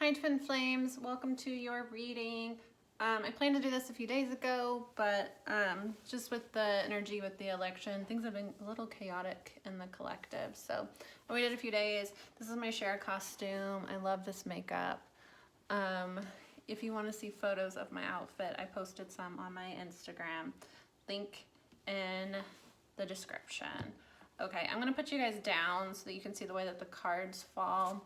Hi Twin Flames, welcome to your reading. I planned to do this a few days ago, but just with the energy with the election, things have been a little chaotic in the collective. So I waited a few days. This is my share costume. I love this makeup. If you want to see photos of my outfit, I posted some on my Instagram. Link in the description. Okay, I'm gonna put you guys down so that you can see the way that the cards fall.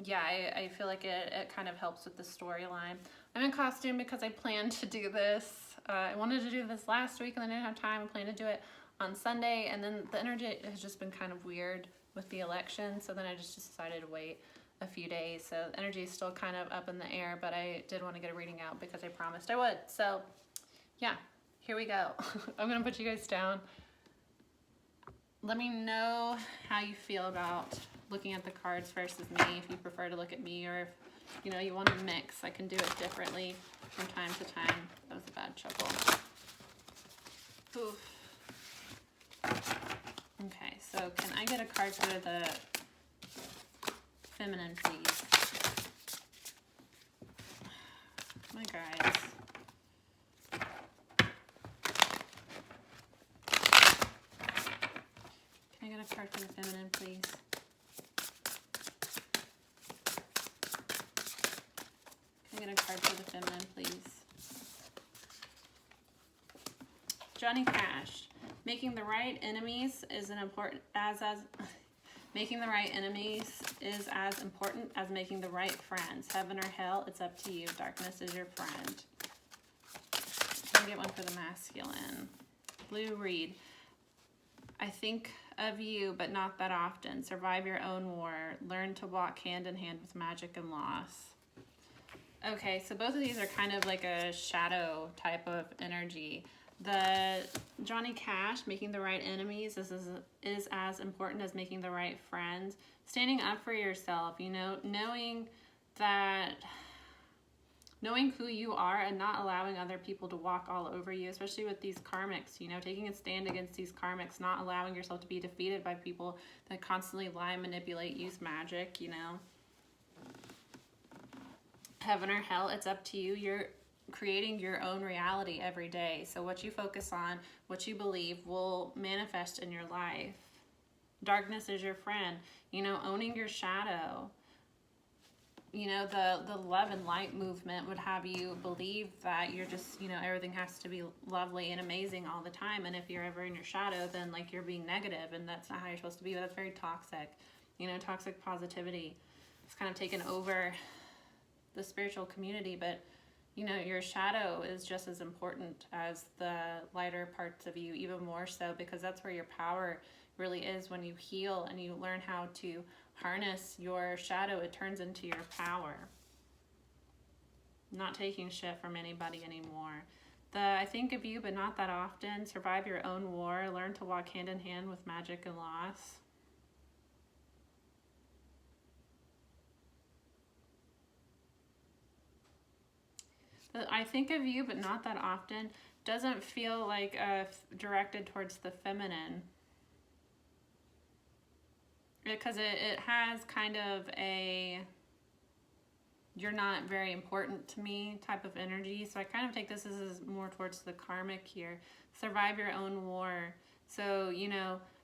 Yeah, I feel like it kind of helps with the storyline. I'm in costume because I planned to do this. I wanted to do this last week and then I didn't have time. I planned to do it on Sunday, and then the energy has just been kind of weird with the election, so then I just decided to wait a few days. So the energy is still kind of up in the air, but I did want to get a reading out because I promised I would. So yeah, here we go. I'm gonna put you guys down. Let me know how you feel about looking at the cards versus me, if you prefer to look at me, or if you want to mix. I can do it differently from time to time. That was a bad shuffle. Oof. Okay, so can I get a card for the feminine, please? My guys. Can I get a card for the feminine, please? Can I get a card for the feminine, please? Johnny Cash. Making the right enemies is making the right enemies is as important as making the right friends. Heaven or hell, it's up to you. Darkness is your friend. Can I get one for the masculine? Blue Reed. I think of you, but not that often. Survive your own war. Learn to walk hand in hand with magic and loss. Okay, so both of these are kind of like a shadow type of energy. The Johnny Cash, making the right enemies is as important as making the right friends. Standing up for yourself, knowing who you are and not allowing other people to walk all over you, especially with these karmics, taking a stand against these karmics, not allowing yourself to be defeated by people that constantly lie, manipulate, use magic, Heaven or hell, it's up to you. You're creating your own reality every day. So what you focus on, what you believe will manifest in your life. Darkness is your friend, owning your shadow. The love and light movement would have you believe that you're just, everything has to be lovely and amazing all the time. And if you're ever in your shadow, then like you're being negative, and that's not how you're supposed to be. But that's very toxic. Toxic positivity. It's kind of taken over the spiritual community, but your shadow is just as important as the lighter parts of you, even more so, because that's where your power really is. When you heal and you learn how to harness your shadow, it turns into your power. Not taking shit from anybody anymore. I think of you, but not that often. Survive your own war. Learn to walk hand in hand with magic and loss. I think of you, but not that often, doesn't feel like directed towards the feminine. Because it has kind of a you're not very important to me type of energy. So I kind of take this as more towards the karmic here. Survive your own war. So,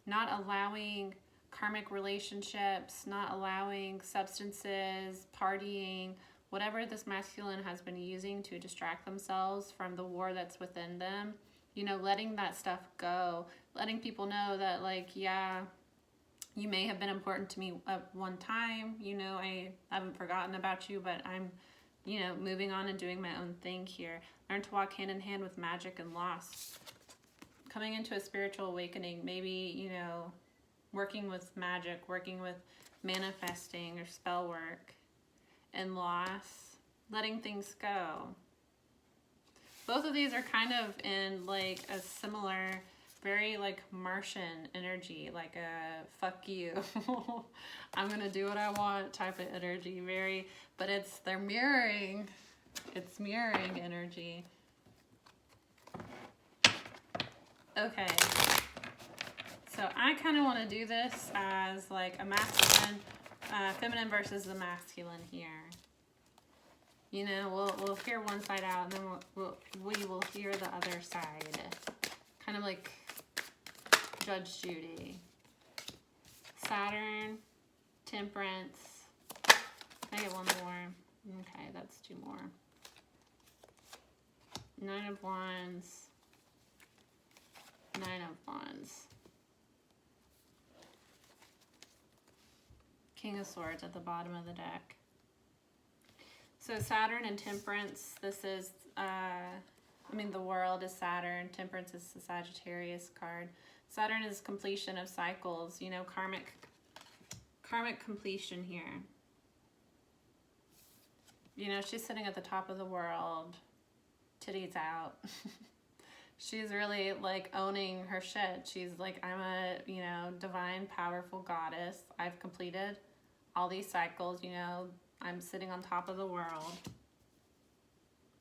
not allowing karmic relationships, not allowing substances, partying, whatever this masculine has been using to distract themselves from the war that's within them, letting that stuff go, letting people know that, like, yeah, you may have been important to me at one time, I haven't forgotten about you, but I'm, moving on and doing my own thing here. Learn to walk hand in hand with magic and loss. Coming into a spiritual awakening, maybe, working with magic, working with manifesting or spell work. And loss, letting things go. Both of these are kind of in like a similar, very like Martian energy, like a fuck you, I'm gonna do what I want type of energy. But they're mirroring, it's mirroring energy. Okay, so I kind of want to do this as like a masculine feminine versus the masculine here. You know, we'll hear one side out, and then we will hear the other side. Kind of like Judge Judy. Saturn, Temperance. Can I get one more? Okay, that's two more. Nine of Wands. Nine of Wands. King of Swords at the bottom of the deck. So Saturn and Temperance, this is, the world is Saturn. Temperance is the Sagittarius card. Saturn is completion of cycles, you know, karmic completion here. You know, she's sitting at the top of the world, titties out. She's really like owning her shit. She's like, I'm a, you know, divine, powerful goddess. I've completed all these cycles, you know, I'm sitting on top of the world.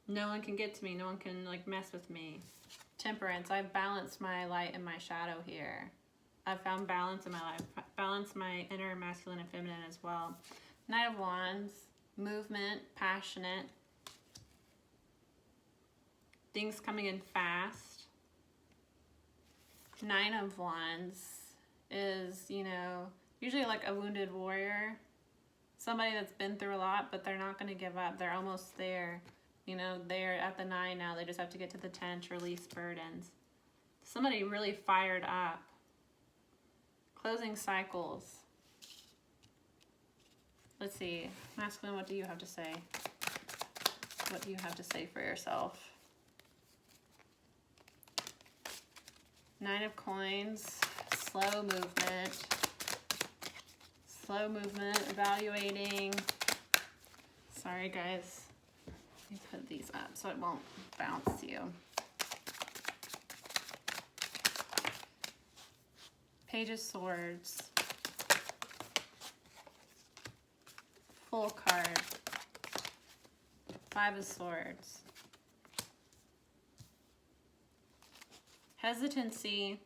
No one can get to me. No one can like mess with me. Temperance, I've balanced my light and my shadow here. I've found balance in my life. Balance my inner masculine and feminine as well. Knight of Wands, movement, passionate. Things coming in fast. Nine of Wands is, you know, usually like a wounded warrior. Somebody that's been through a lot, but they're not going to give up. They're almost there. You know, they're at the 9 now. They just have to get to the 10 to release burdens. Somebody really fired up. Closing cycles. Let's see. Masculine, what do you have to say? What do you have to say for yourself? Nine of Coins. Slow movement. Slow movement. Evaluating. Sorry, guys. Let me put these up so it won't bounce you. Page of Swords. Full card. Five of Swords. Hesitancy.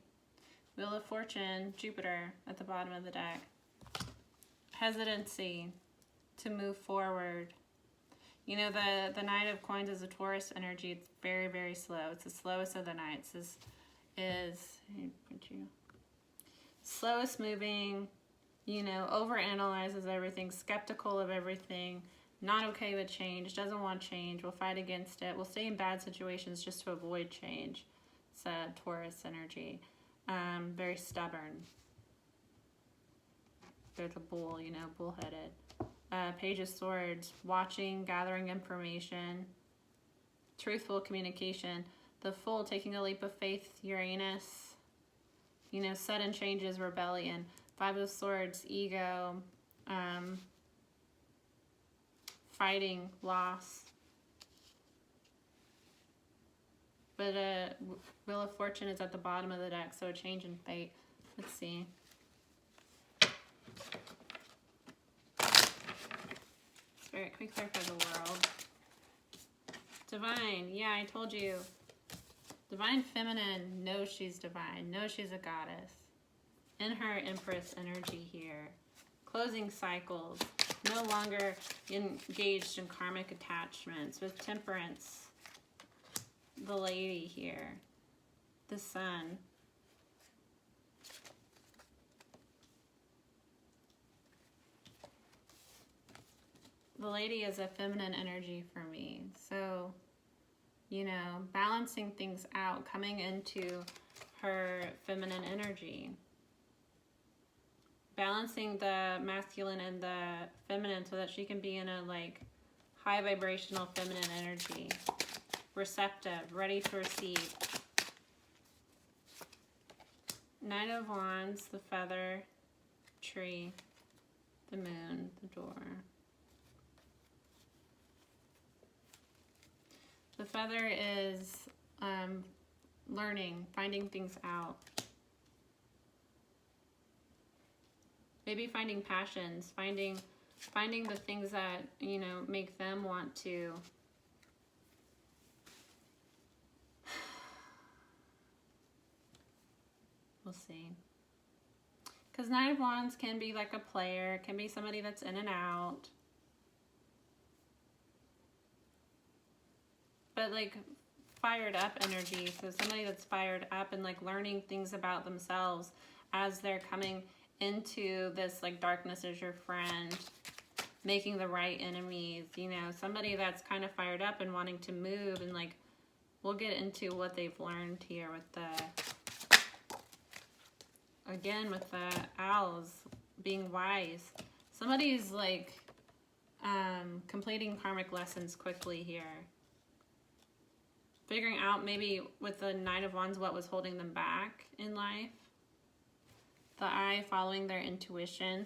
Wheel of Fortune. Jupiter at the bottom of the deck. Hesitancy to move forward. You know, the Knight of Coins is a Taurus energy. It's very, very slow. It's the slowest of the knights. This is slowest moving, you know, overanalyzes everything, skeptical of everything, not okay with change, doesn't want change, will fight against it, will stay in bad situations just to avoid change. It's a Taurus energy. Very stubborn. There's a bull, you know, bullheaded. Page of Swords, watching, gathering information, truthful communication. The Fool, taking a leap of faith, Uranus, you know, sudden changes, rebellion. Five of Swords, ego, fighting, loss. But Wheel of Fortune is at the bottom of the deck, so a change in fate. Let's see. Spirit, can we clarify the world? Divine, yeah, I told you. Divine feminine knows she's divine, knows she's a goddess. In her Empress energy here. Closing cycles. No longer engaged in karmic attachments. With Temperance, the Lady here. The Sun. The Lady is a feminine energy for me. So, you know, balancing things out, coming into her feminine energy. Balancing the masculine and the feminine so that she can be in a like high vibrational feminine energy. Receptive, ready to receive. Knight of Wands, the feather, tree, the moon, the door. The feather is learning, finding things out. Maybe finding passions, finding the things that, you know, make them want to we'll see. Because Nine of Wands can be like a player, can be somebody that's in and out. But like fired up energy, so somebody that's fired up and like learning things about themselves as they're coming into this like darkness is your friend, making the right enemies, you know, somebody that's kind of fired up and wanting to move, and like we'll get into what they've learned here with the, again, with the owls being wise. Somebody's like completing karmic lessons quickly here. Figuring out maybe with the Nine of Wands what was holding them back in life. The Eye following their intuition.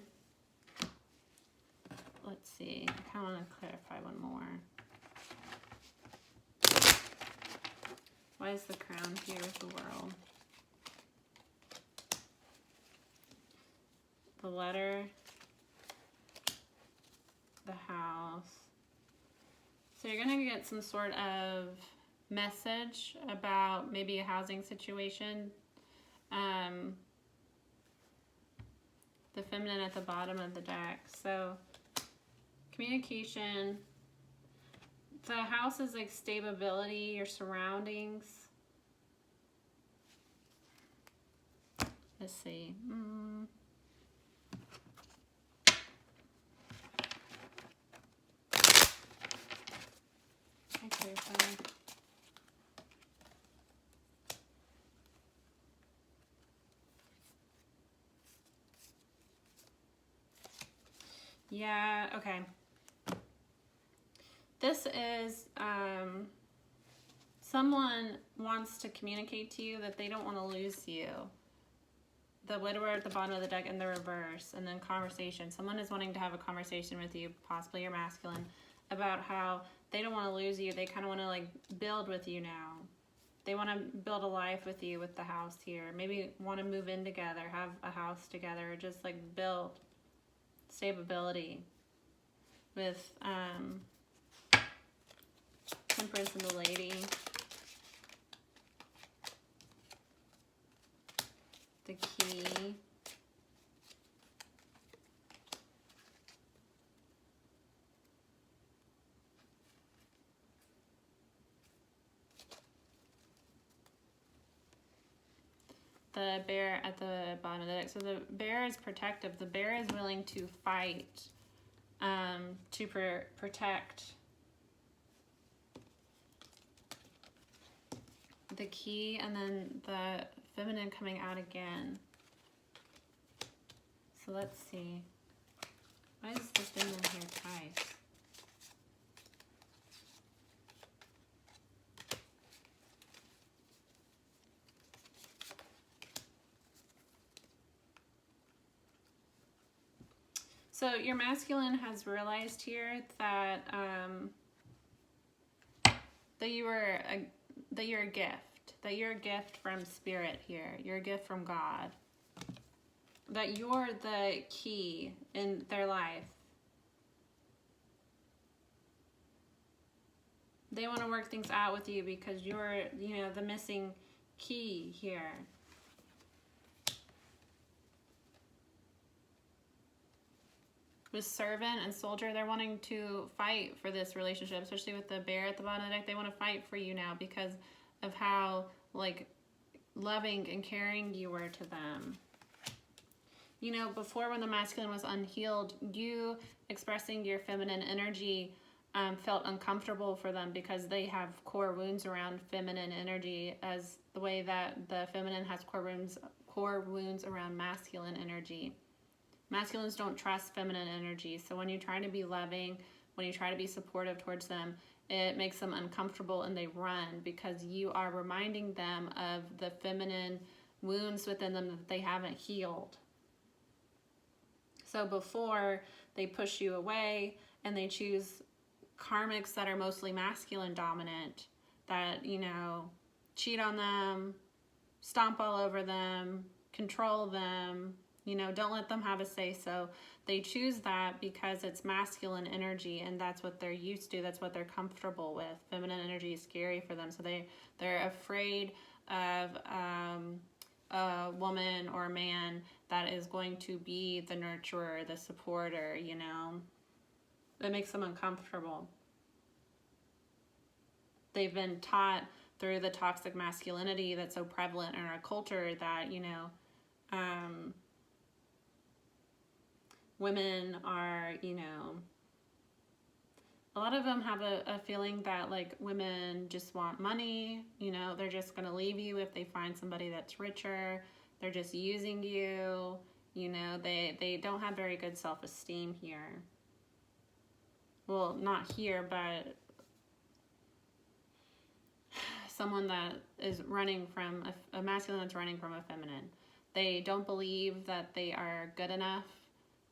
Let's see. I kind of want to clarify one more. Why is the Crown here with the World? The Letter. The House. So you're going to get some sort of message about maybe a housing situation. The Feminine at the bottom of the deck. So communication. The House is like stability, your surroundings. Let's see. Okay, fine. Yeah, okay. This is someone wants to communicate to you that they don't want to lose you. The Widower at the bottom of the deck in the reverse, and then conversation. Someone is wanting to have a conversation with you, possibly your masculine, about how they don't want to lose you. They kind of want to like build with you now. They want to build a life with you with the House here. Maybe want to move in together, have a house together, or just like build stability with Temperance and the Lady. The Key. The Bear at the bottom of the deck. So the Bear is protective. The Bear is willing to fight to protect. The Key, and then the Feminine coming out again. So let's see. Why is the Feminine here twice? So your masculine has realized here that that you're a gift, that you're a gift from Spirit here. You're a gift from God. That you're the key in their life. They want to work things out with you because you're, you know, the missing key here. With Servant and Soldier, they're wanting to fight for this relationship, especially with the Bear at the bottom of the deck. They want to fight for you now because of how, like, loving and caring you were to them. You know, before when the masculine was unhealed, you expressing your feminine energy felt uncomfortable for them because they have core wounds around feminine energy, as the way that the feminine has core wounds around masculine energy. Masculines don't trust feminine energy, so when you try to be loving, when you try to be supportive towards them, it makes them uncomfortable and they run because you are reminding them of the feminine wounds within them that they haven't healed. So before, they push you away and they choose karmics that are mostly masculine dominant, that, you know, cheat on them, stomp all over them, control them, you know, don't let them have a say. So they choose that because it's masculine energy and that's what they're used to. That's what they're comfortable with. Feminine energy is scary for them. So they're afraid of a woman or a man that is going to be the nurturer, the supporter, you know. It makes them uncomfortable. They've been taught through the toxic masculinity that's so prevalent in our culture that, you know, women are, you know, a lot of them have a feeling that, like, women just want money, you know, they're just going to leave you if they find somebody that's richer. They're just using you, you know, they don't have very good self-esteem here. Well, not here, but someone that is running from a masculine that's running from a feminine. They don't believe that they are good enough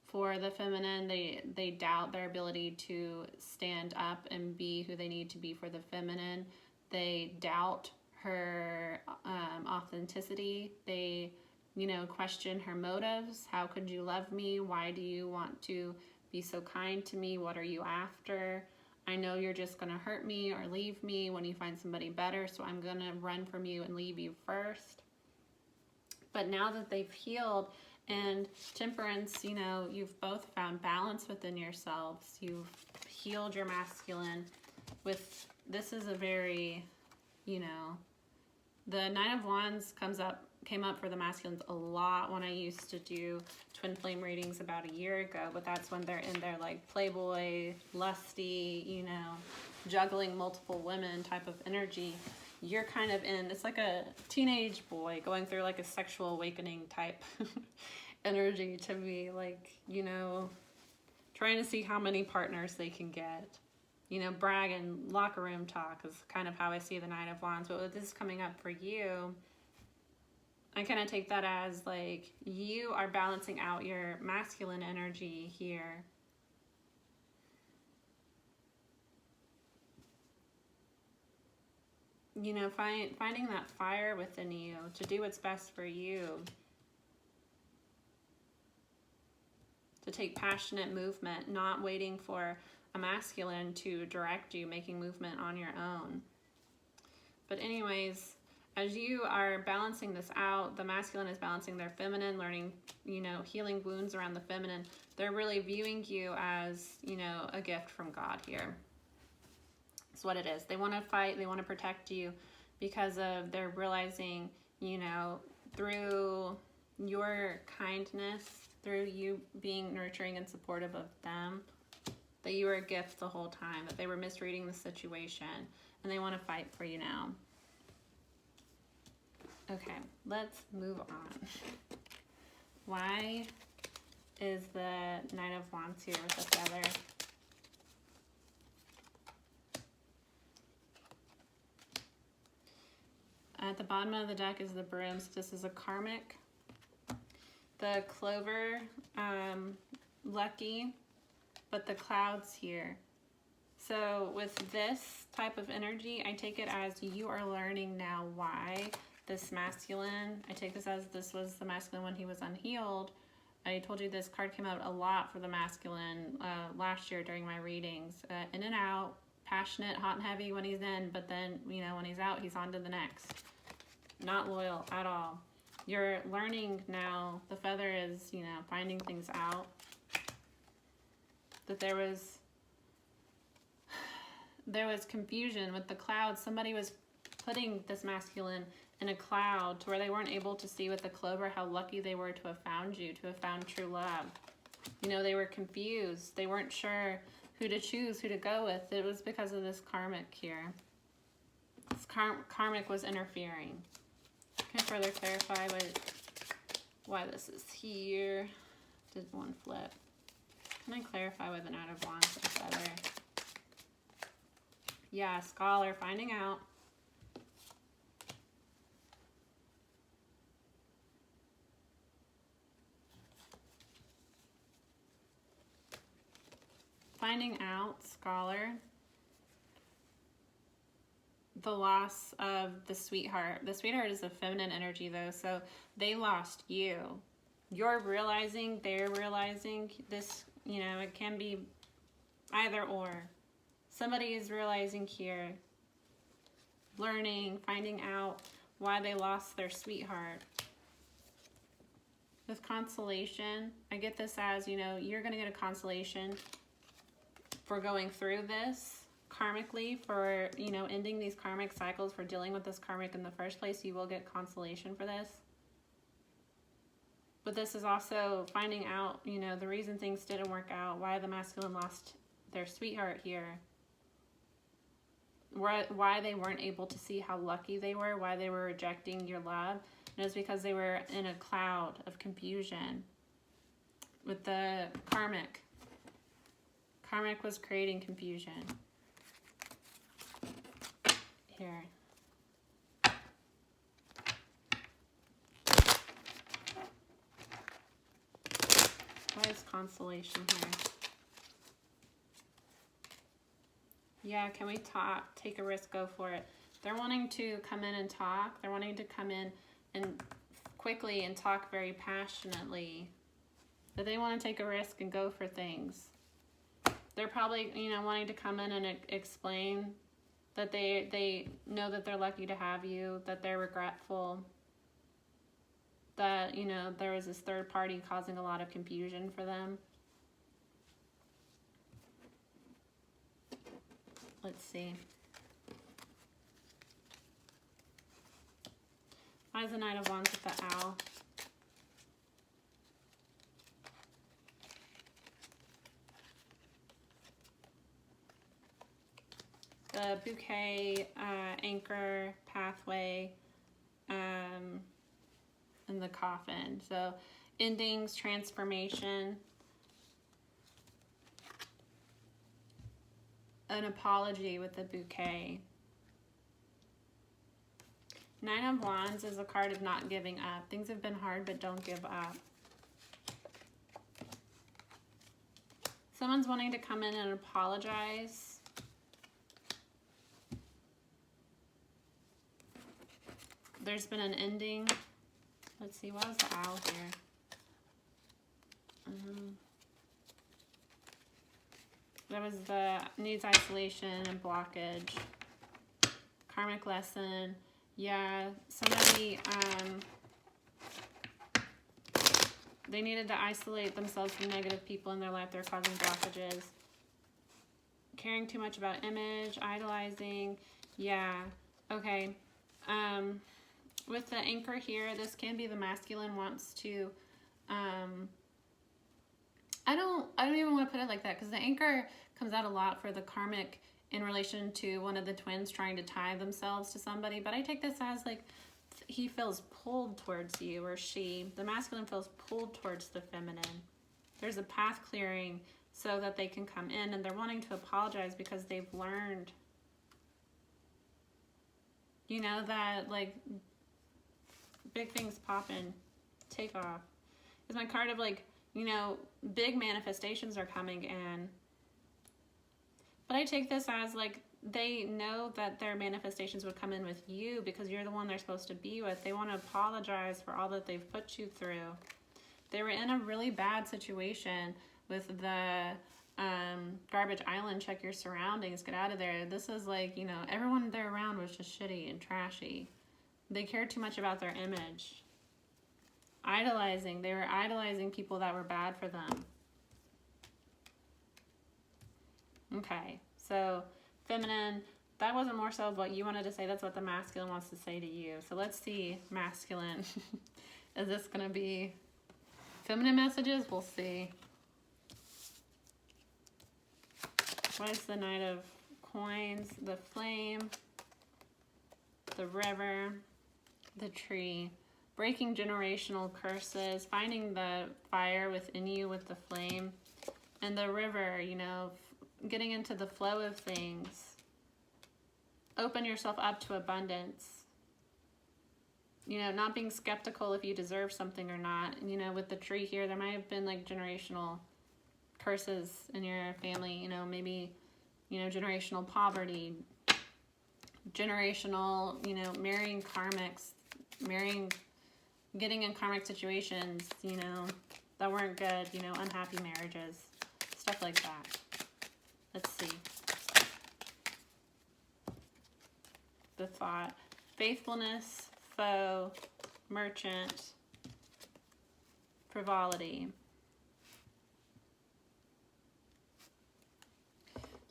for the feminine. They doubt their ability to stand up and be who they need to be for the feminine. They doubt her authenticity. They, you know, question her motives. How could you love me? Why do you want to be so kind to me? What are you after? I know you're just going to hurt me or leave me when you find somebody better, so I'm going to run from you and leave you first. But now that they've healed, and Temperance, you know, you've both found balance within yourselves. You've healed your masculine with, this is a very, you know, the Nine of Wands came up for the masculines a lot when I used to do twin flame readings about a year ago, but that's when they're in their, like, playboy, lusty, you know, juggling multiple women type of energy. You're kind of in, it's like a teenage boy going through like a sexual awakening type energy to me, like, you know, trying to see how many partners they can get. You know, brag and locker room talk is kind of how I see the Nine of Wands. But with this coming up for you, I kind of take that as, like, you are balancing out your masculine energy here. You know, finding that fire within you to do what's best for you. To take passionate movement, not waiting for a masculine to direct you, making movement on your own. But anyways, as you are balancing this out, the masculine is balancing their feminine, learning, you know, healing wounds around the feminine. They're really viewing you as, you know, a gift from God here. That's what it is. They want to fight, they want to protect you because of they're realizing, you know, through your kindness, through you being nurturing and supportive of them, that you were a gift the whole time, that they were misreading the situation, and they want to fight for you now. Okay, let's move on. Why is the Nine of Wands here with the feather? At the bottom of the deck is the broom, so this is a karmic. The clover, lucky, but the clouds here. So with this type of energy, I take it as you are learning now why this masculine, I take this as this was the masculine when he was unhealed. I told you this card came out a lot for the masculine last year during my readings. In and out, passionate, hot and heavy when he's in, but then, you know, when he's out, he's on to the next. Not loyal at all. You're learning now, the feather is, you know, finding things out. That there was confusion with the clouds. Somebody was putting this masculine in a cloud to where they weren't able to see with the clover how lucky they were to have found you, to have found true love. You know, they were confused. They weren't sure who to choose, who to go with. It was because of this karmic here. This karmic was interfering. Can I further clarify why this is here? Did one flip? Can I clarify why the Knight of Wands is feather? Yeah, scholar, finding out. Finding out, scholar, the loss of the sweetheart. The sweetheart is a feminine energy though, so they lost you. You're realizing, they're realizing this, you know, it can be either or. Somebody is realizing here, learning, finding out why they lost their sweetheart. With consolation, I get this as, you know, you're going to get a consolation for going through this karmically, for, you know, ending these karmic cycles, for dealing with this karmic in the first place. You will get consolation for this. But this is also finding out, you know, the reason things didn't work out, why the masculine lost their sweetheart here, why they weren't able to see how lucky they were, why they were rejecting your love. And it was because they were in a cloud of confusion with the karmic. Karmic was creating confusion. Here. Why is consolation here? Yeah, can we talk? Take a risk, go for it. They're wanting to come in and talk. They're wanting to come in and quickly and talk very passionately. But they want to take a risk and go for things. They're probably, you know, wanting to come in and explain that they know that they're lucky to have you, that they're regretful, that, you know, there was this third party causing a lot of confusion for them. Let's see. Why is the Knight of Wands with the Owl? The bouquet, anchor, pathway, and the coffin. So endings, transformation, an apology with the bouquet. Nine of Wands is a card of not giving up. Things have been hard, but don't give up. Someone's wanting to come in and apologize. There's been an ending. Let's see, what was the owl here? There was the needs isolation and blockage. Karmic lesson. Yeah, somebody, they needed to isolate themselves from negative people in their life. They're causing blockages. Caring too much about image, idolizing. Yeah, okay. With the anchor here, this can be the masculine wants to, I don't even want to put it like that, because the anchor comes out a lot for the karmic in relation to one of the twins trying to tie themselves to somebody. But I take this as like he feels pulled towards you, or she, the masculine feels pulled towards the feminine. There's a path clearing so that they can come in, and they're wanting to apologize because they've learned, you know, that like big things popping, take off. It's my card of like, you know, big manifestations are coming in. But I take this as like they know that their manifestations would come in with you because you're the one they're supposed to be with. They want to apologize for all that they've put you through. They were in a really bad situation with the garbage island. Check your surroundings. Get out of there. This is like, you know, everyone they're around was just shitty and trashy. They cared too much about their image. Idolizing. They were idolizing people that were bad for them. Okay, so feminine, that wasn't more so what you wanted to say. That's what the masculine wants to say to you. So let's see, masculine. Is this going to be feminine messages? We'll see. What is the Knight of Coins? The flame, the river, the tree. Breaking generational curses, finding the fire within you with the flame, and the river, you know, getting into the flow of things. Open yourself up to abundance. You know, not being skeptical if you deserve something or not. You know, with the tree here, there might have been like generational curses in your family. You know, maybe, you know, generational poverty, generational, you know, marrying karmics, getting in karmic situations, you know, that weren't good, you know, unhappy marriages, stuff like that. Let's see. The thought. Faithfulness, foe, merchant, frivolity.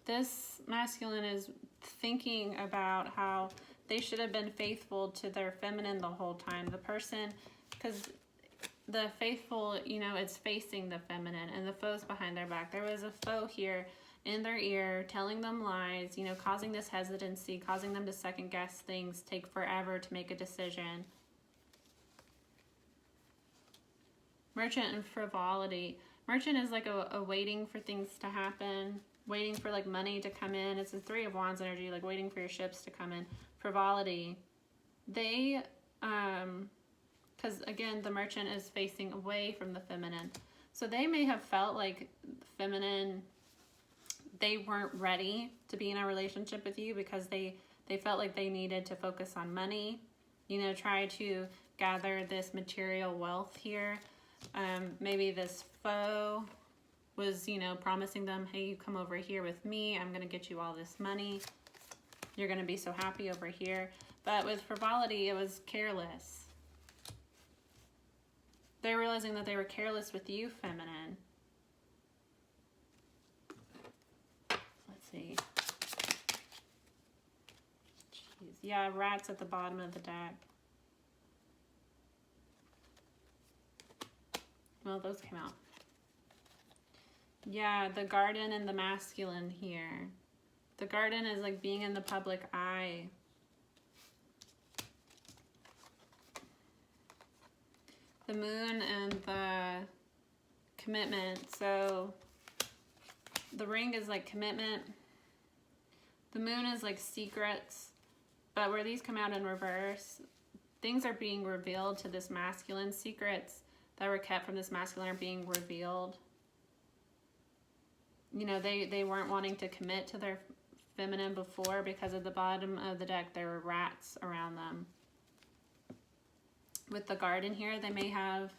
This masculine is thinking about how they should have been faithful to their feminine the whole time. The person, because the faithful, you know, it's facing the feminine, and the foe's behind their back. There was a foe here in their ear, telling them lies, you know, causing this hesitancy, causing them to second guess things, take forever to make a decision. Merchant and frivolity. Merchant is like a waiting for things to happen, waiting for like money to come in. It's a Three of Wands energy, like waiting for your ships to come in. Frivolity. They, because again, the merchant is facing away from the feminine. So they may have felt like feminine, they weren't ready to be in a relationship with you because they felt like they needed to focus on money, you know, try to gather this material wealth here. Maybe this foe was, you know, promising them, hey, you come over here with me, I'm going to get you all this money. You're going to be so happy over here. But with frivolity, it was careless. They're realizing that they were careless with you, feminine. Let's see. Jeez. Yeah, rats at the bottom of the deck. Well, those came out. Yeah, the garden and the masculine here. The garden is like being in the public eye. The moon and the commitment. So the ring is like commitment. The moon is like secrets. But where these come out in reverse, things are being revealed to this masculine. Secrets that were kept from this masculine are being revealed. You know, they weren't wanting to commit to their feminine before because at the bottom of the deck there were rats around them. With the garden here, they may have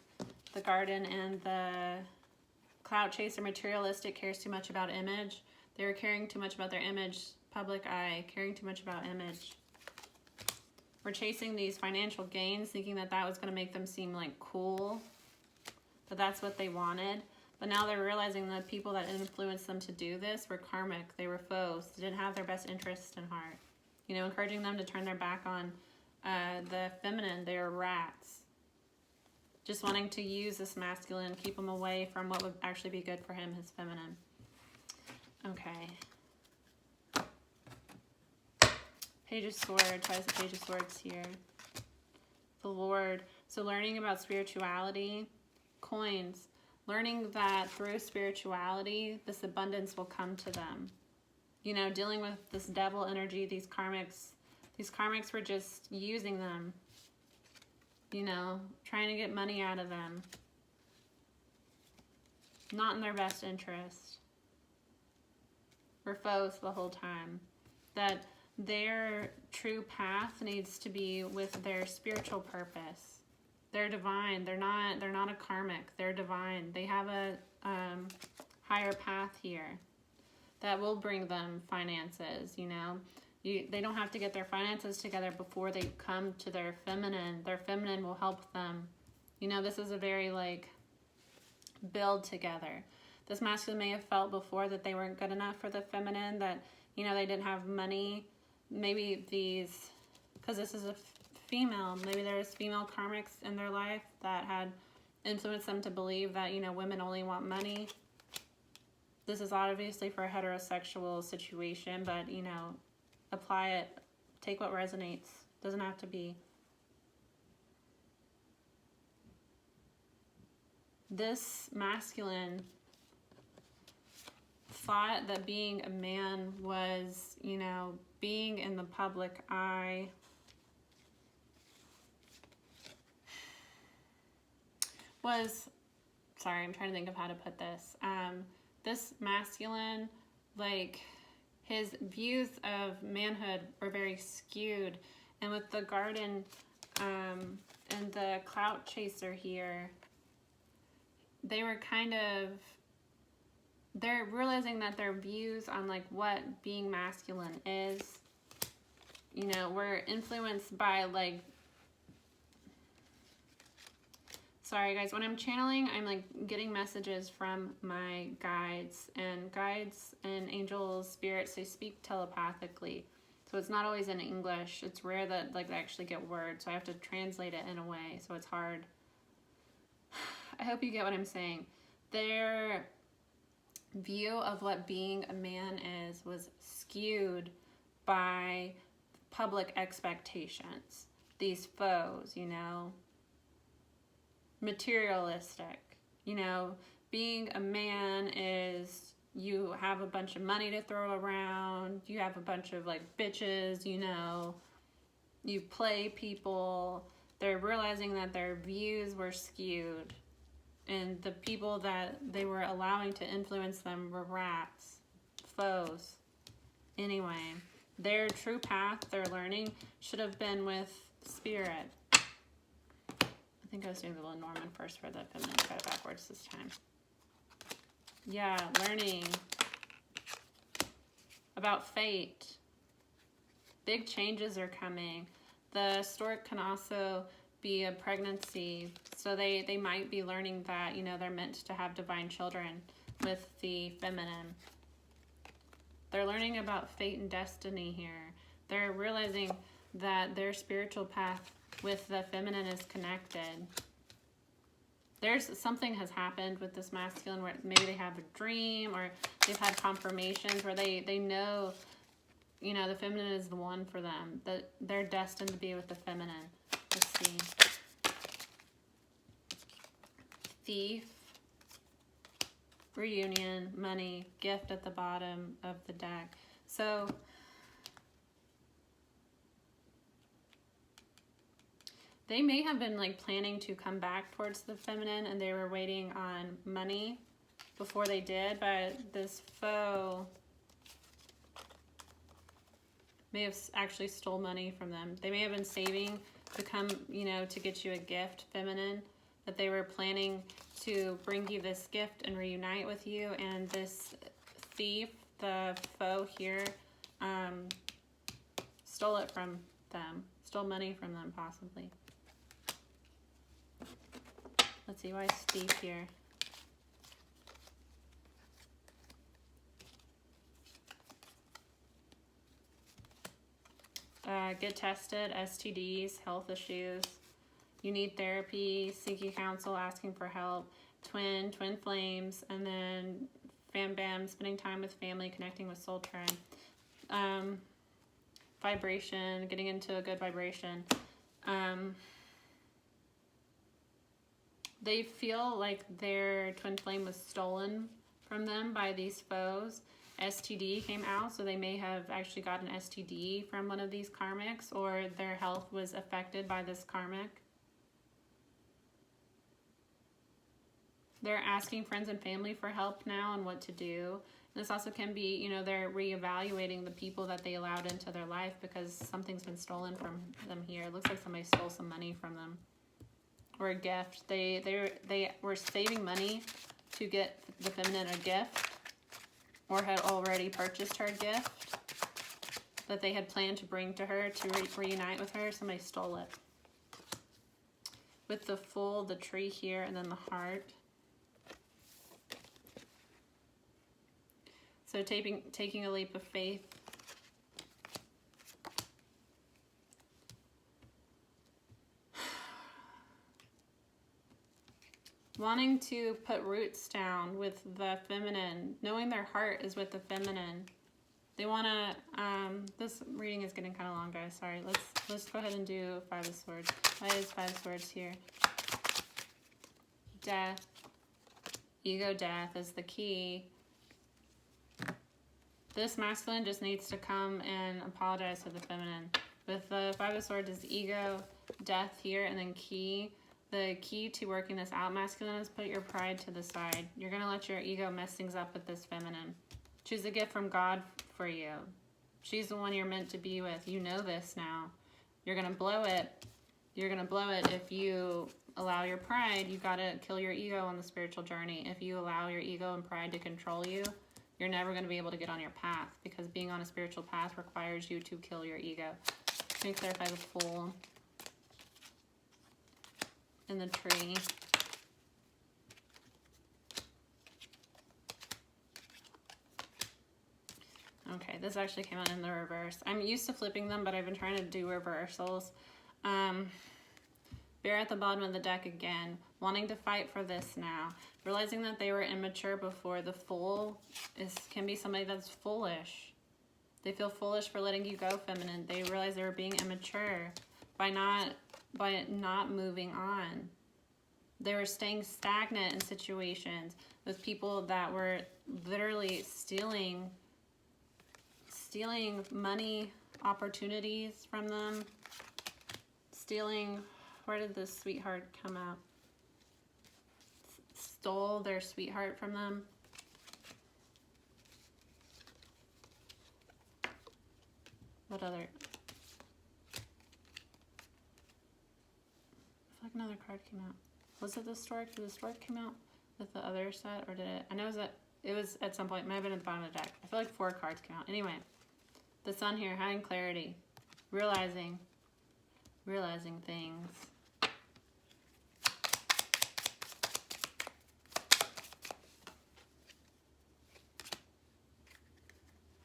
the garden and the clout chaser, materialistic, cares too much about image. They were caring too much about their image, public eye, caring too much about image. We're chasing these financial gains, thinking that that was going to make them seem like cool, that that's what they wanted. But now they're realizing that people that influenced them to do this were karmic. They were foes. They didn't have their best interests in heart. You know, encouraging them to turn their back on the feminine. They were rats. Just wanting to use this masculine, keep him away from what would actually be good for him, his feminine. Okay. Page of Swords. Why is the Page of Swords here? The Lord. So learning about spirituality. Coins. Learning that through spirituality, this abundance will come to them. You know, dealing with this devil energy, these karmics were just using them. You know, trying to get money out of them. Not in their best interest. We're foes the whole time. That their true path needs to be with their spiritual purpose. They're divine. They're not a karmic. They're divine. They have a higher path here that will bring them finances, you know. They don't have to get their finances together before they come to their feminine. Their feminine will help them. You know, this is a very, like, build together. This masculine may have felt before that they weren't good enough for the feminine, that, you know, they didn't have money. Maybe these, because this is a female, maybe there's female karmics in their life that had influenced them to believe that, you know, women only want money. This is obviously for a heterosexual situation, but, you know, apply it, take what resonates. Doesn't have to be. This masculine thought that being a man was, you know, being in the public eye. Sorry, I'm trying to think of how to put this. This masculine, like, his views of manhood were very skewed. And with the garden and the clout chaser here, they were they're realizing that their views on, like, what being masculine is, you know, were influenced by, like, Sorry guys, when I'm channeling, I'm like getting messages from my guides, and angels, spirits, they speak telepathically. So it's not always in English. It's rare that like they actually get words, so I have to translate it in a way, so it's hard. I hope you get what I'm saying. Their view of what being a man is was skewed by public expectations. These foes, you know, materialistic, you know, being a man is you have a bunch of money to throw around, you have a bunch of like bitches, you know, you play people. They're realizing that their views were skewed, and the people that they were allowing to influence them were rats, foes. Anyway, their true path, their learning, should have been with spirit. I think I was doing the little Norman first for the feminine. Got it backwards this time. Yeah, learning about fate. Big changes are coming. The stork can also be a pregnancy, so they might be learning that, you know, they're meant to have divine children with the feminine. They're learning about fate and destiny here. They're realizing that their spiritual path with the feminine is connected. There's something has happened with this masculine where maybe they have a dream, or they've had confirmations where they know, you know, the feminine is the one for them, that they're destined to be with the feminine. Let's see. Thief, reunion, money, gift at the bottom of the deck. So they may have been like planning to come back towards the feminine, and they were waiting on money before they did, but this foe may have actually stole money from them. They may have been saving to come, you know, to get you a gift, feminine, that they were planning to bring you this gift and reunite with you, and this thief, the foe here, stole it from them, stole money from them possibly. Let's see, why is thief here? Get tested, STDs, health issues. You need therapy, seeking counsel, asking for help, twin flames, and then fam bam, spending time with family, connecting with soul tribe. Vibration, getting into a good vibration. They feel like their twin flame was stolen from them by these foes. STD came out, so they may have actually got an STD from one of these karmics, or their health was affected by this karmic. They're asking friends and family for help now on what to do. This also can be, you know, they're reevaluating the people that they allowed into their life because something's been stolen from them here. It looks like somebody stole some money from them, or a gift. They were saving money to get the feminine a gift, or had already purchased her a gift that they had planned to bring to her to reunite with her. Somebody stole it. With the Fool, the tree here, and then the heart. So taking a leap of faith. Wanting to put roots down with the feminine, knowing their heart is with the feminine. They want to, this reading is getting kind of long, guys. Sorry, let's go ahead and do Five of Swords. Why is Five of Swords here? Death, ego death is the key. This masculine just needs to come and apologize to the feminine. With the Five of Swords is ego, death here, and then key. The key to working this out, masculine, is put your pride to the side. You're going to let your ego mess things up with this feminine. She's a gift from God for you. She's the one you're meant to be with. You know this now. You're going to blow it. You're going to blow it if you allow your pride. You've got to kill your ego on the spiritual journey. If you allow your ego and pride to control you, you're never going to be able to get on your path, because being on a spiritual path requires you to kill your ego. Let me clarify the Fool. In the tree. Okay, this actually came out in the reverse. I'm used to flipping them, but I've been trying to do reversals. Bear at the bottom of the deck again, wanting to fight for this now. Realizing that they were immature before. The fool can be somebody that's foolish. They feel foolish for letting you go, feminine. They realize they were being immature by not moving on. They were staying stagnant in situations with people that were literally stealing money, opportunities from them, stealing, where did this sweetheart come out? Stole their sweetheart from them. What other? I feel like another card came out. Was it the stork? Did the stork come out with the other set, or did it? I know it was at some point. It might have been at the bottom of the deck. I feel like 4 cards came out. Anyway, the sun here, having clarity, realizing things.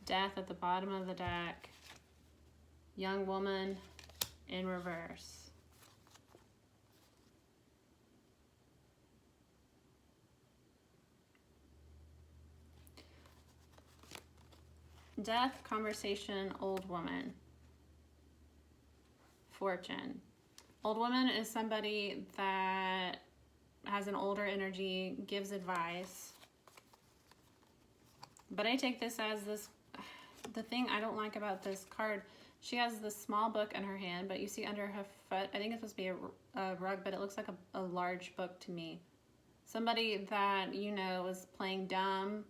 Death at the bottom of the deck. Young woman in reverse. Death, conversation, old woman. Fortune. Old woman is somebody that has an older energy, gives advice. But I take this as this, the thing I don't like about this card, she has this small book in her hand, but you see under her foot, I think it's supposed to be a rug, but it looks like a large book to me. Somebody that, you know, was playing dumb.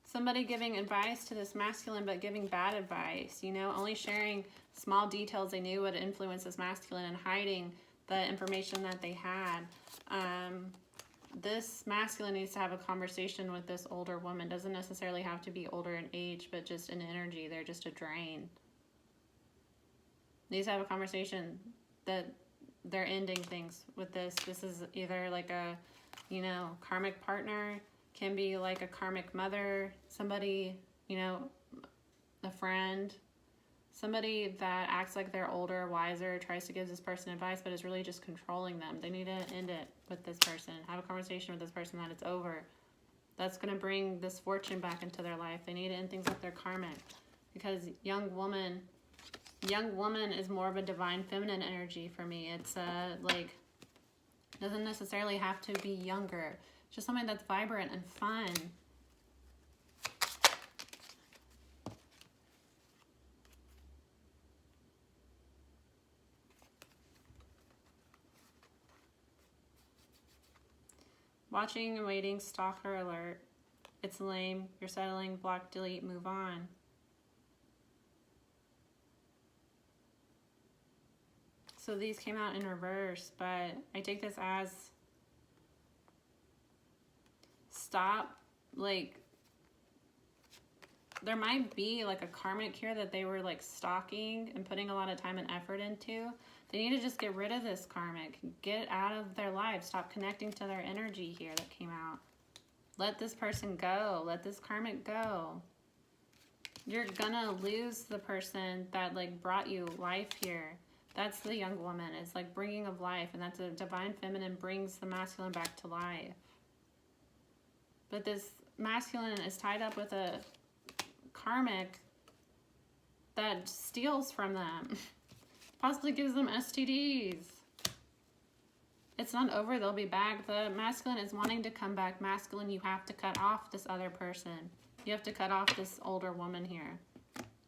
Somebody giving advice to this masculine, but giving bad advice, you know, only sharing small details they knew would influence this masculine and hiding the information that they had. This masculine needs to have a conversation with this older woman. Doesn't necessarily have to be older in age, but just in energy. They're just a drain. Needs to have a conversation that they're ending things with this. This is either like a, you know, karmic partner, can be like a karmic mother, somebody, you know, a friend, somebody that acts like they're older, wiser, tries to give this person advice, but is really just controlling them. They need to end it with this person. Have a conversation with this person that it's over. That's going to bring this fortune back into their life. They need to end things with their karmic. Because young woman is more of a divine feminine energy for me. It's like, doesn't necessarily have to be younger. Just something that's vibrant and fun. Watching and waiting, stalker alert. It's lame. You're settling, block, delete, move on. So these came out in reverse, but I take this as stop, like, there might be like a karmic here that they were like stalking and putting a lot of time and effort into. They need to just get rid of this karmic. Get out of their lives. Stop connecting to their energy here that came out. Let this person go. Let this karmic go. You're gonna lose the person that like brought you life here. That's the young woman. It's like bringing of life, and that's a divine feminine brings the masculine back to life. But this masculine is tied up with a karmic that steals from them. Possibly gives them STDs. It's not over. They'll be back. The masculine is wanting to come back. Masculine, you have to cut off this other person. You have to cut off this older woman here.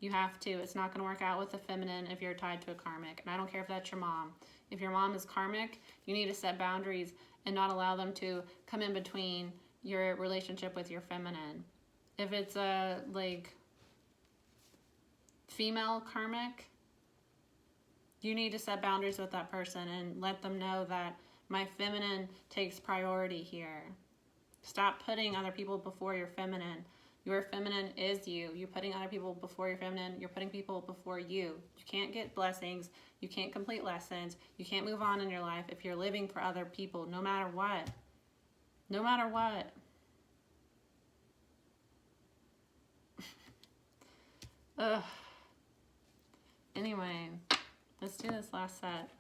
You have to. It's not going to work out with the feminine if you're tied to a karmic. And I don't care if that's your mom. If your mom is karmic, you need to set boundaries and not allow them to come in between your relationship with your feminine. If it's a like female karmic, you need to set boundaries with that person and let them know that my feminine takes priority here. Stop putting other people before your feminine. Your feminine is you. You're putting other people before your feminine. You're putting people before you. You can't get blessings. You can't complete lessons. You can't move on in your life if you're living for other people, no matter what. No matter what. Ugh. Anyway, let's do this last set.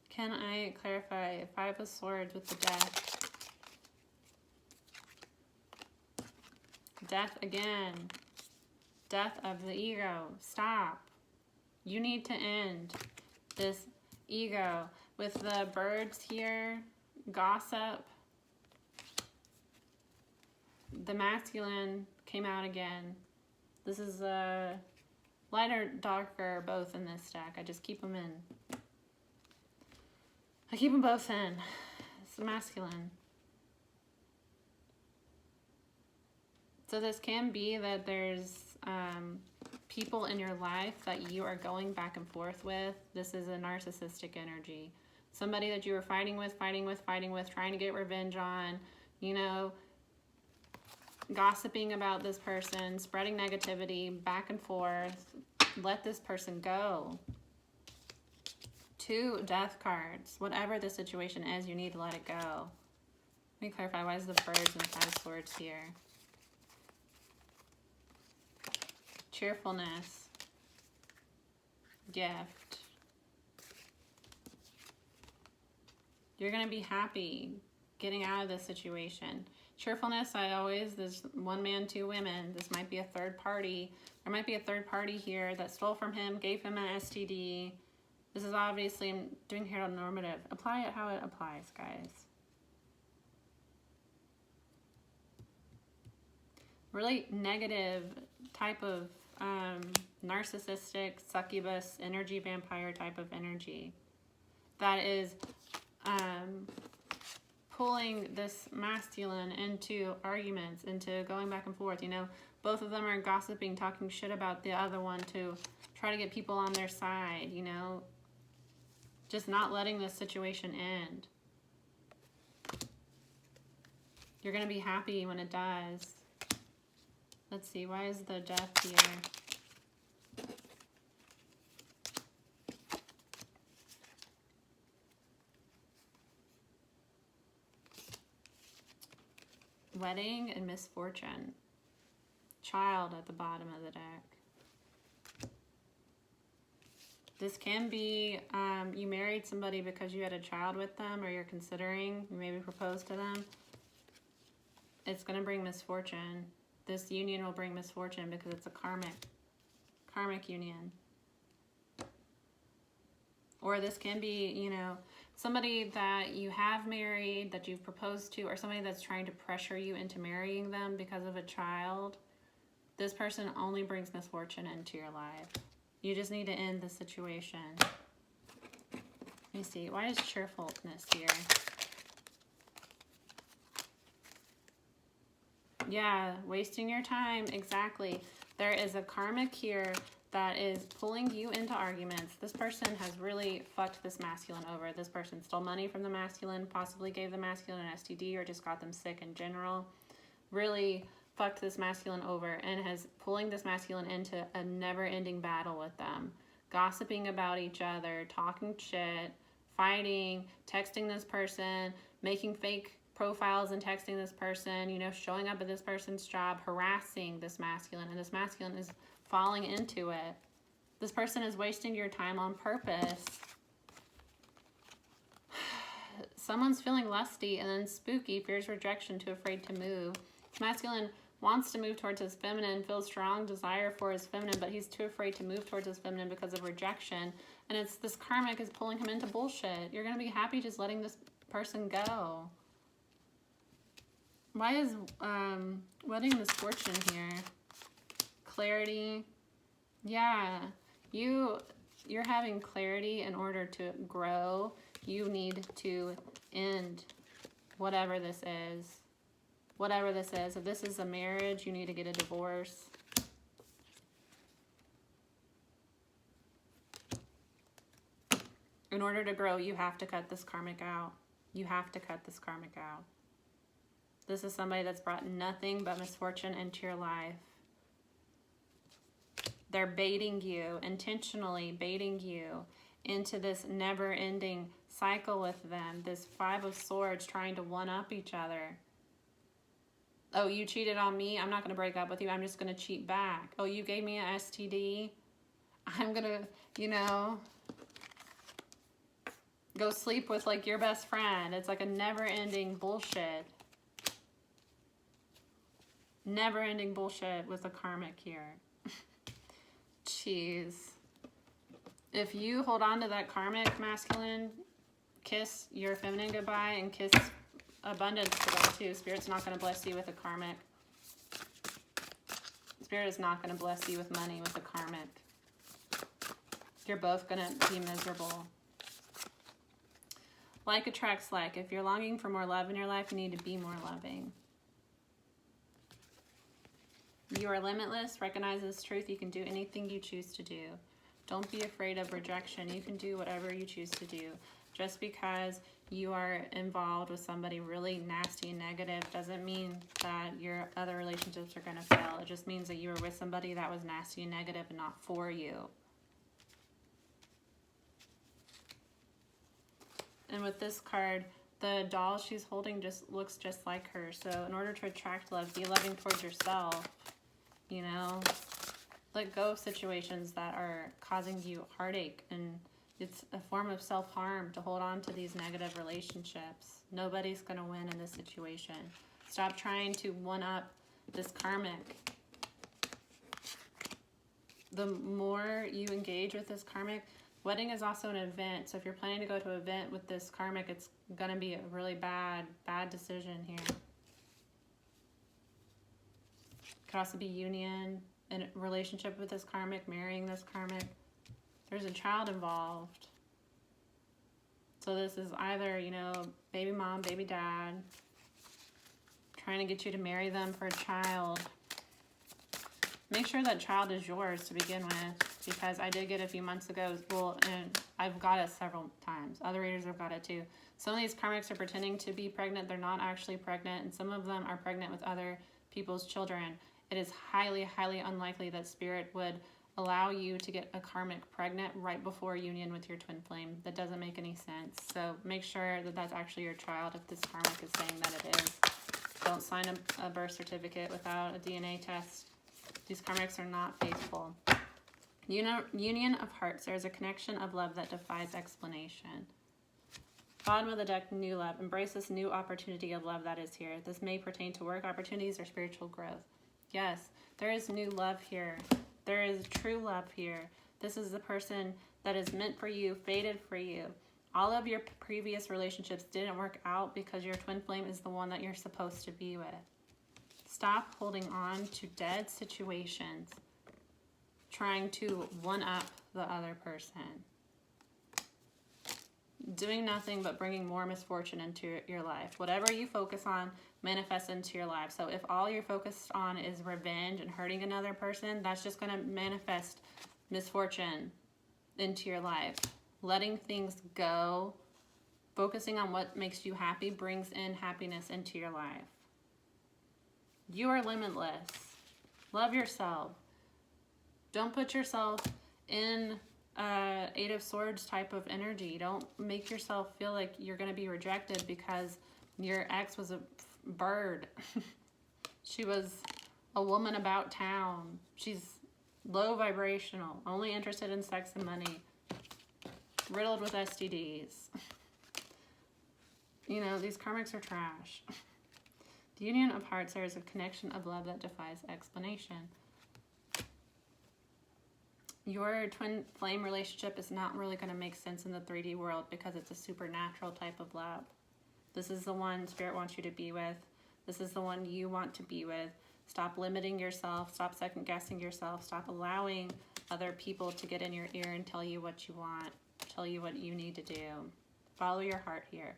Can I clarify 5 of Swords with the Death? Death again. Death of the ego. Stop. You need to end this ego. With the birds here, gossip. The masculine came out again. This is a lighter, darker, both in this stack. I just keep them in. I keep them both in. It's the masculine. So this can be that there's people in your life that you are going back and forth with. This is a narcissistic energy. Somebody that you were fighting with, trying to get revenge on, you know, gossiping about this person, spreading negativity back and forth. Let this person go. 2 death cards. Whatever the situation is, you need to let it go. Let me clarify, why is the birds and 5 swords here? Cheerfulness. Gift. You're going to be happy getting out of this situation. Cheerfulness, there's 1 man, 2 women. This might be a third party. There might be a third party here that stole from him, gave him an STD. This is obviously, I'm doing heteronormative. Apply it how it applies, guys. Really negative type of narcissistic, succubus, energy vampire type of energy that is pulling this masculine into arguments, into going back and forth. You know, both of them are gossiping, talking shit about the other one to try to get people on their side, you know, just not letting this situation end. You're going to be happy when it does. Let's see, why is the death here? Wedding and misfortune. Child at the bottom of the deck. This can be you married somebody because you had a child with them, or you're considering, you maybe proposed to them. It's going to bring misfortune. This union will bring misfortune because it's a karmic union. Or this can be, you know, somebody that you have married, that you've proposed to, or somebody that's trying to pressure you into marrying them because of a child. This person only brings misfortune into your life. You just need to end the situation. Let me see. Why is cheerfulness here? Yeah, wasting your time. Exactly. There is a karmic here that is pulling you into arguments. This person has really fucked this masculine over. This person stole money from the masculine, possibly gave the masculine an STD, or just got them sick in general. Really fucked this masculine over and has pulling this masculine into a never-ending battle with them. Gossiping about each other, talking shit, fighting, texting this person, making fake profiles and texting this person, you know, showing up at this person's job, harassing this masculine, and this masculine is falling into it. This person is wasting your time on purpose. Someone's feeling lusty and then spooky, fears rejection, too afraid to move. This masculine wants to move towards his feminine, feels strong desire for his feminine, but he's too afraid to move towards his feminine because of rejection. And it's this karmic is pulling him into bullshit. You're going to be happy just letting this person go. Why is wedding misfortune here? Clarity. Yeah, you're having clarity in order to grow. You need to end whatever this is. Whatever this is. If this is a marriage, you need to get a divorce. In order to grow, you have to cut this karmic out. You have to cut this karmic out. This is somebody that's brought nothing but misfortune into your life. They're baiting you, intentionally baiting you into this never-ending cycle with them. This 5 of Swords trying to one-up each other. Oh, you cheated on me? I'm not going to break up with you. I'm just going to cheat back. Oh, you gave me an STD? I'm going to, you know, go sleep with like your best friend. It's like a never-ending bullshit. Never-ending bullshit with a karmic here. Jeez. If you hold on to that karmic masculine, kiss your feminine goodbye and kiss abundance goodbye too. Spirit's not going to bless you with a karmic. Spirit is not going to bless you with money with a karmic. You're both going to be miserable. Like attracts like. If you're longing for more love in your life, you need to be more loving. You are limitless. Recognize this truth. You can do anything you choose to do. Don't be afraid of rejection. You can do whatever you choose to do. Just because you are involved with somebody really nasty and negative doesn't mean that your other relationships are going to fail. It just means that you were with somebody that was nasty and negative and not for you. And with this card, the doll she's holding just looks just like her. So in order to attract love, be loving towards yourself. You know, let go of situations that are causing you heartache, and it's a form of self-harm to hold on to these negative relationships. Nobody's going to win in this situation. Stop trying to one-up this karmic. The more you engage with this karmic, wedding is also an event. So if you're planning to go to an event with this karmic, it's going to be a really bad decision here. Could also be union, in a relationship with this karmic, marrying this karmic. There's a child involved. So this is either, you know, baby mom, baby dad, trying to get you to marry them for a child. Make sure that child is yours to begin with, because I did get a few months ago, well, and I've got it several times. Other readers have got it too. Some of these karmics are pretending to be pregnant. They're not actually pregnant, and some of them are pregnant with other people's children. It is highly, highly unlikely that Spirit would allow you to get a karmic pregnant right before union with your twin flame. That doesn't make any sense. So make sure that that's actually your child if this karmic is saying that it is. Don't sign a birth certificate without a DNA test. These karmics are not faithful. Union of hearts. There's a connection of love that defies explanation. Bottom of the deck, new love. Embrace this new opportunity of love that is here. This may pertain to work opportunities or spiritual growth. Yes, there is new love here. There is true love here. This is the person that is meant for you, fated for you. All of your previous relationships didn't work out because your twin flame is the one that you're supposed to be with. Stop holding on to dead situations, trying to one-up the other person. Doing nothing but bringing more misfortune into your life. Whatever you focus on manifests into your life. So if all you're focused on is revenge and hurting another person, that's just going to manifest misfortune into your life. Letting things go, focusing on what makes you happy, brings in happiness into your life. You are limitless. Love yourself. Don't put yourself in Eight of Swords type of energy. Don't make yourself feel like you're going to be rejected because your ex was a bird. She was a woman about town. She's low vibrational, only interested in sex and money, riddled with STDs. You know, these karmics are trash. The union of hearts, there is a connection of love that defies explanation. Your twin flame relationship is not really going to make sense in the 3D world because it's a supernatural type of love. This is the one Spirit wants you to be with. This is the one you want to be with. Stop limiting yourself. Stop second guessing yourself. Stop allowing other people to get in your ear and tell you what you want, tell you what you need to do. Follow your heart here.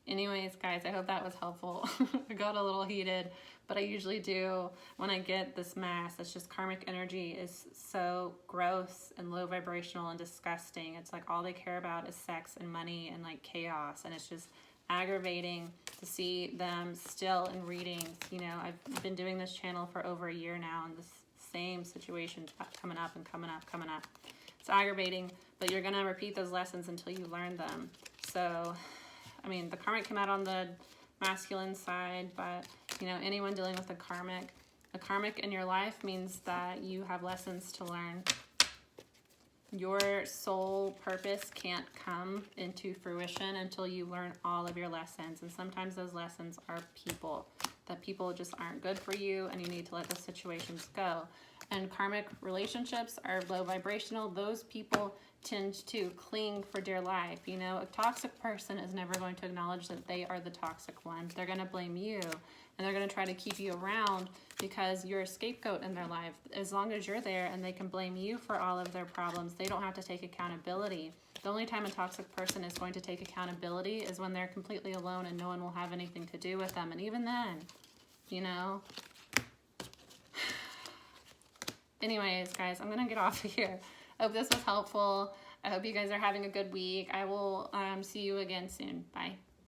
Anyways, guys, I hope that was helpful. I got a little heated, but I usually do when I get this mass. It's just karmic energy is so gross and low vibrational and disgusting. It's like all they care about is sex and money and like chaos. And it's just, aggravating to see them still in readings. You know, I've been doing this channel for over a year now, and this same situation's coming up and coming up, coming up. It's aggravating, but you're gonna repeat those lessons until you learn them. So, I mean, the karmic came out on the masculine side, but, you know, anyone dealing with a karmic in your life means that you have lessons to learn. Your soul purpose can't come into fruition until you learn all of your lessons. And sometimes those lessons are people, that people just aren't good for you, and you need to let those situations go. And karmic relationships are low vibrational. Those people tend to cling for dear life. You know, a toxic person is never going to acknowledge that they are the toxic one. They're going to blame you, and they're going to try to keep you around because you're a scapegoat in their life. As long as you're there and they can blame you for all of their problems, they don't have to take accountability. The only time a toxic person is going to take accountability is when they're completely alone and no one will have anything to do with them. And even then, you know. Anyways, guys, I'm going to get off of here. I hope this was helpful. I hope you guys are having a good week. I will see you again soon. Bye.